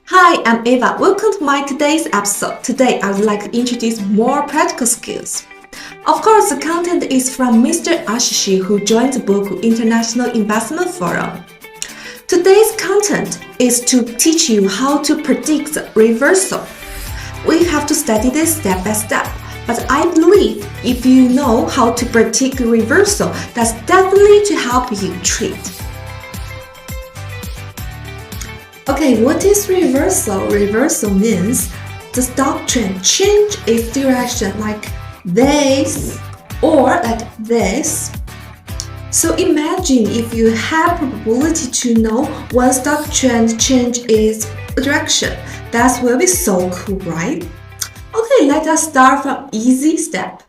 Hi, I'm Eva. Welcome to my today's episode. Today, I would like to introduce more practical skills. Of course, the content is from Mr. Ashish, who joined the Bogu International Investment Forum. Today's content is to teach you how to predict the reversal. We have to study this step by step, but I believe if you know how to predict reversal, that's definitely to help you trade. Okay, what is reversal? Reversal means the stock trend change its direction like this or like this. So imagine if you have probability to know when stock trend change its direction. That will be so cool, right? Okay, let us start from easy step.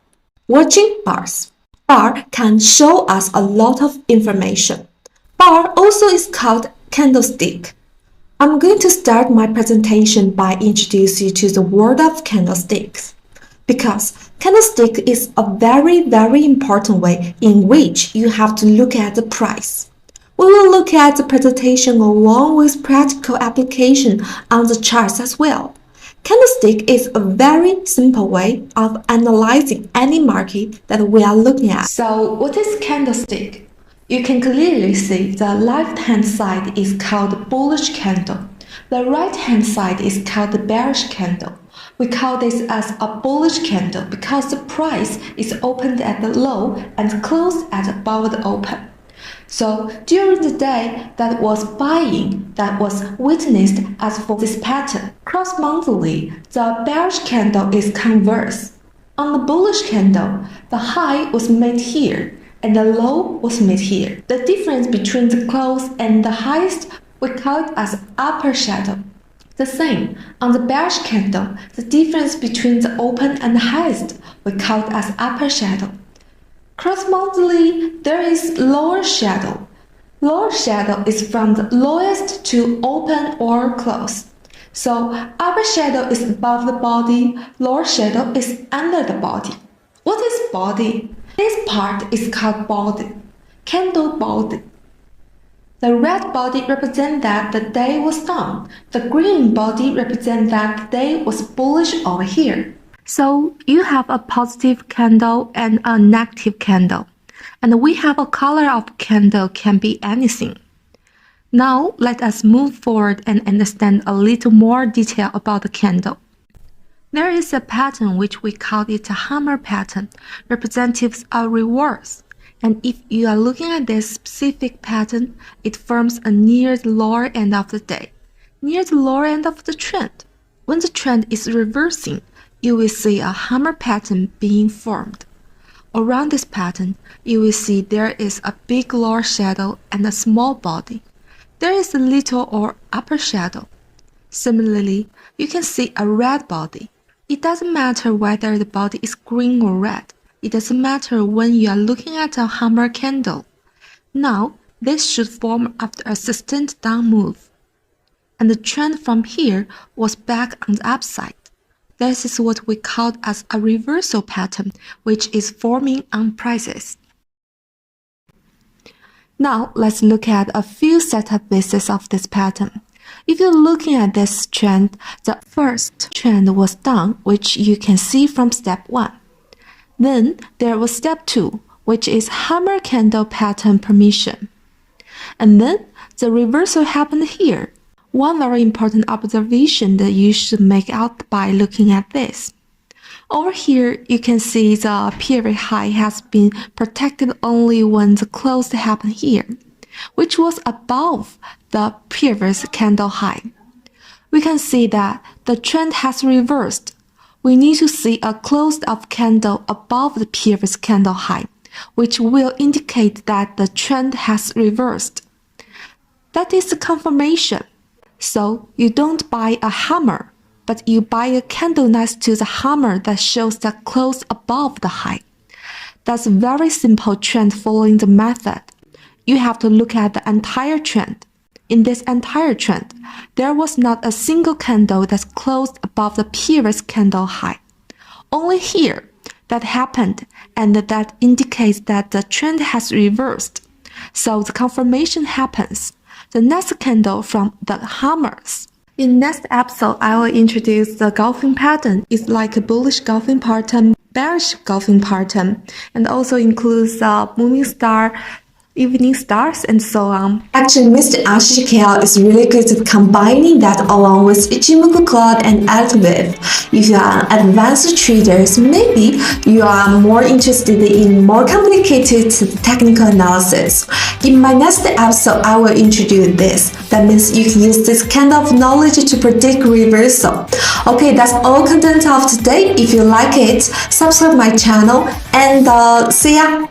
Watching bars. Bar can show us a lot of information. Bar also is called candlestick. I'm going to start my presentation by introducing you to the world of candlesticks, because candlestick is a very important way in which you have to look at the price. We will look at the presentation along with practical application on the charts as well. Candlestick is a very simple way of analyzing any market that we are looking at. So what is candlestick? You can clearly see the left-hand side is called the bullish candle. The right-hand side is called the bearish candle. We call this as a bullish candle because the price is opened at the low and closed at above the open. So during the day that was buying that was witnessed as for this pattern. Cross-monthly, the bearish candle is converse. On the bullish candle, the high was made here and the low was made here. The difference between the close and the highest, we call it as upper shadow. The same, on the bearish candle, the difference between the open and the highest, we call it as upper shadow. Cross-monthly, there is lower shadow. Lower shadow is from the lowest to open or close. So upper shadow is above the body, lower shadow is under the body. What is body? This part is called body, candle body. The red body represents that the day was down. The green body represents that the day was bullish over here. So you have a positive candle and a negative candle. And we have a color of candle can be anything. Now let us move forward and understand a little more detail about the candle. There is a pattern which we call it a hammer pattern, representatives of reverse. And if you are looking at this specific pattern, it forms a near the lower end of the day, near the lower end of the trend. When the trend is reversing, you will see a hammer pattern being formed. Around this pattern, you will see there is a big lower shadow and a small body. There is a little or upper shadow. Similarly, you can see a red body. It doesn't matter whether the body is green or red. It doesn't matter when you are looking at a hammer candle. Now, this should form after a sustained down move. And the trend from here was back on the upside. This is what we call as a reversal pattern, which is forming on prices. Now, let's look at a few setup bases of this pattern. If you're looking at this trend, the first trend was down, which you can see from step 1. Then there was step 2, which is hammer candle pattern permission. And then the reversal happened here. One very important observation that you should make out by looking at this. Over here, you can see the period high has been protected only when the close happened here, which was above the previous candle high. We can see that the trend has reversed. We need to see a close of candle above the previous candle high, which will indicate that the trend has reversed. That is the confirmation. So you don't buy a hammer, but you buy a candle next to the hammer that shows the close above the high. That's a very simple trend following the method. You have to look at the entire trend. In this entire trend, there was not a single candle that closed above the previous candle high. Only here that happened, and that indicates that the trend has reversed. So the confirmation happens. The next candle from the hammers In next episode, I will introduce the golfing pattern. It's like a bullish golfing pattern, bearish golfing pattern, and also includes moving star, evening stars, and so on. Actually, Mr. Ashikawa is really good at combining that along with Ichimoku cloud and Altwave. If you are an advanced trader, maybe you are more interested in more complicated technical analysis. In my next episode, I will introduce this. That means you can use this kind of knowledge to predict reversal. Okay, that's all content of today. If you like it, subscribe my channel and see ya!